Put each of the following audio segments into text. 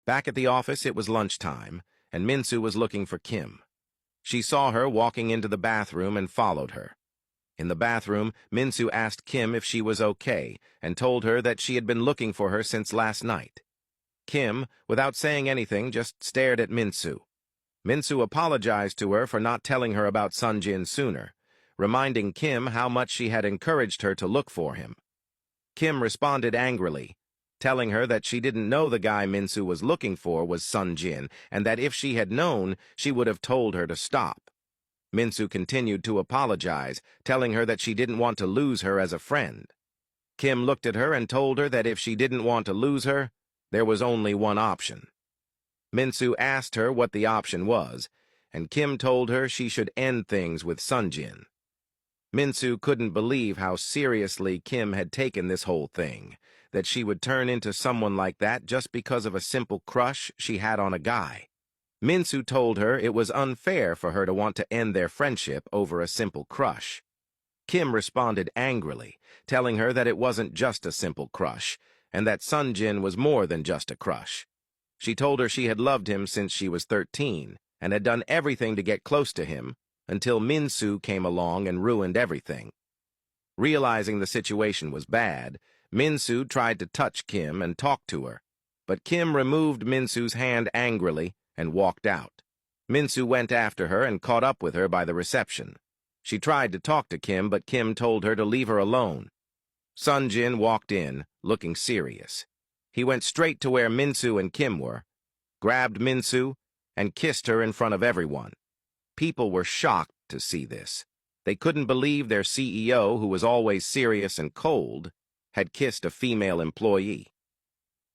Back at the office, it was lunchtime, and Minsu was looking for Kim. She saw her walking into the bathroom and followed her. In the bathroom, Minsu asked Kim if she was okay and told her that she had been looking for her since last night. Kim, without saying anything, just stared at Minsu. Minsu apologized to her for not telling her about Sunjin sooner, reminding Kim how much she had encouraged her to look for him. Kim responded angrily, telling her that she didn't know the guy Minsu was looking for was Sunjin, and that if she had known, she would have told her to stop. Minsu continued to apologize, telling her that she didn't want to lose her as a friend. Kim looked at her and told her that if she didn't want to lose her, there was only one option. Minsu asked her what the option was, and Kim told her she should end things with Sunjin. Minsu couldn't believe how seriously Kim had taken this whole thing, that she would turn into someone like that just because of a simple crush she had on a guy. Minsu told her it was unfair for her to want to end their friendship over a simple crush. Kim responded angrily, telling her that it wasn't just a simple crush, and that Sunjin was more than just a crush. She told her she had loved him since she was 13, and had done everything to get close to him, until Minsu came along and ruined everything. Realizing the situation was bad, Minsu tried to touch Kim and talk to her, but Kim removed Minsu's hand angrily and walked out. Minsu went after her and caught up with her by the reception. She tried to talk to Kim, but Kim told her to leave her alone. Sunjin walked in, looking serious. He went straight to where Minsu and Kim were, grabbed Minsu, and kissed her in front of everyone. People were shocked to see this. They couldn't believe their CEO, who was always serious and cold, had kissed a female employee.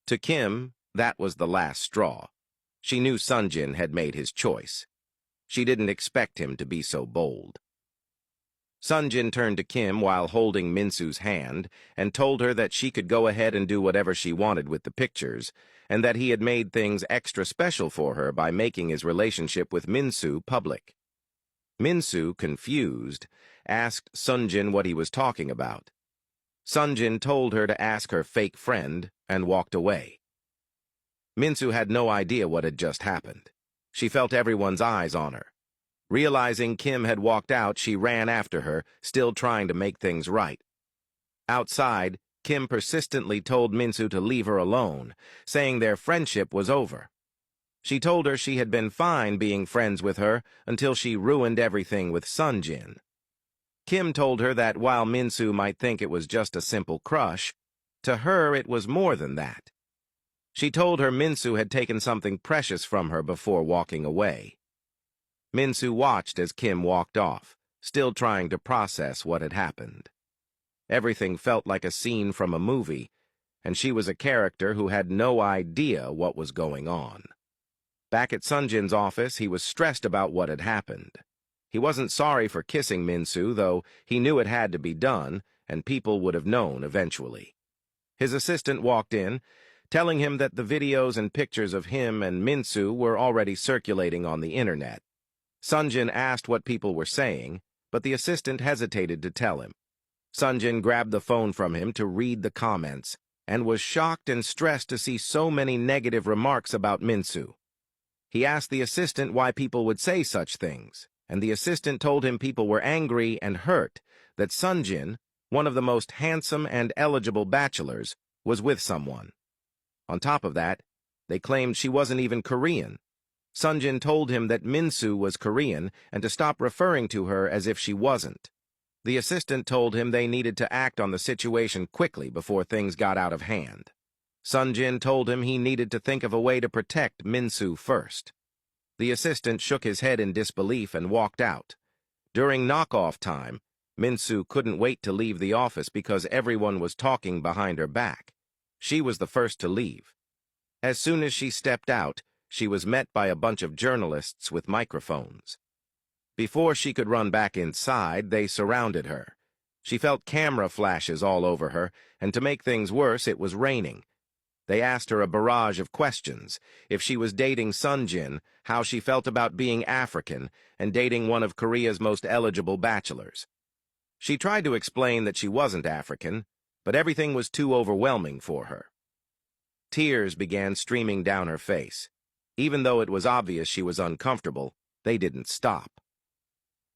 To Kim, that was the last straw. She knew Sunjin had made his choice. She didn't expect him to be so bold. Sunjin turned to Kim while holding Minsu's hand and told her that she could go ahead and do whatever she wanted with the pictures, and that he had made things extra special for her by making his relationship with Minsu public. Minsu, confused, asked Sunjin what he was talking about. Sunjin told her to ask her fake friend and walked away. Minsu had no idea what had just happened. She felt everyone's eyes on her. Realizing Kim had walked out, she ran after her, still trying to make things right. Outside, Kim persistently told Minsu to leave her alone, saying their friendship was over. She told her she had been fine being friends with her until she ruined everything with Sunjin. Kim told her that while Minsu might think it was just a simple crush, to her it was more than that. She told her Minsu had taken something precious from her before walking away. Minsu watched as Kim walked off, still trying to process what had happened. Everything felt like a scene from a movie, and she was a character who had no idea what was going on. Back at Sunjin's office, he was stressed about what had happened. He wasn't sorry for kissing Minsu, though he knew it had to be done, and people would have known eventually. His assistant walked in, telling him that the videos and pictures of him and Minsu were already circulating on the internet. Sunjin asked what people were saying, but the assistant hesitated to tell him. Sunjin grabbed the phone from him to read the comments, and was shocked and stressed to see so many negative remarks about Minsu. He asked the assistant why people would say such things, and the assistant told him people were angry and hurt that Sunjin, one of the most handsome and eligible bachelors, was with someone. On top of that, they claimed she wasn't even Korean. Sunjin told him that Minsu was Korean and to stop referring to her as if she wasn't. The assistant told him they needed to act on the situation quickly before things got out of hand. Sunjin told him he needed to think of a way to protect Minsu first. The assistant shook his head in disbelief and walked out. During knock-off time, Minsu couldn't wait to leave the office because everyone was talking behind her back. She was the first to leave. As soon as she stepped out, she was met by a bunch of journalists with microphones. Before she could run back inside, they surrounded her. She felt camera flashes all over her, and to make things worse, it was raining. They asked her a barrage of questions: if she was dating Sunjin, how she felt about being African, and dating one of Korea's most eligible bachelors. She tried to explain that she wasn't African, but everything was too overwhelming for her. Tears began streaming down her face. Even though it was obvious she was uncomfortable, they didn't stop.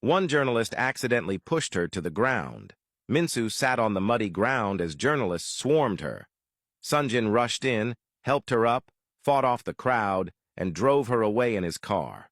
One journalist accidentally pushed her to the ground. Minsu sat on the muddy ground as journalists swarmed her. Sunjin rushed in, helped her up, fought off the crowd, and drove her away in his car.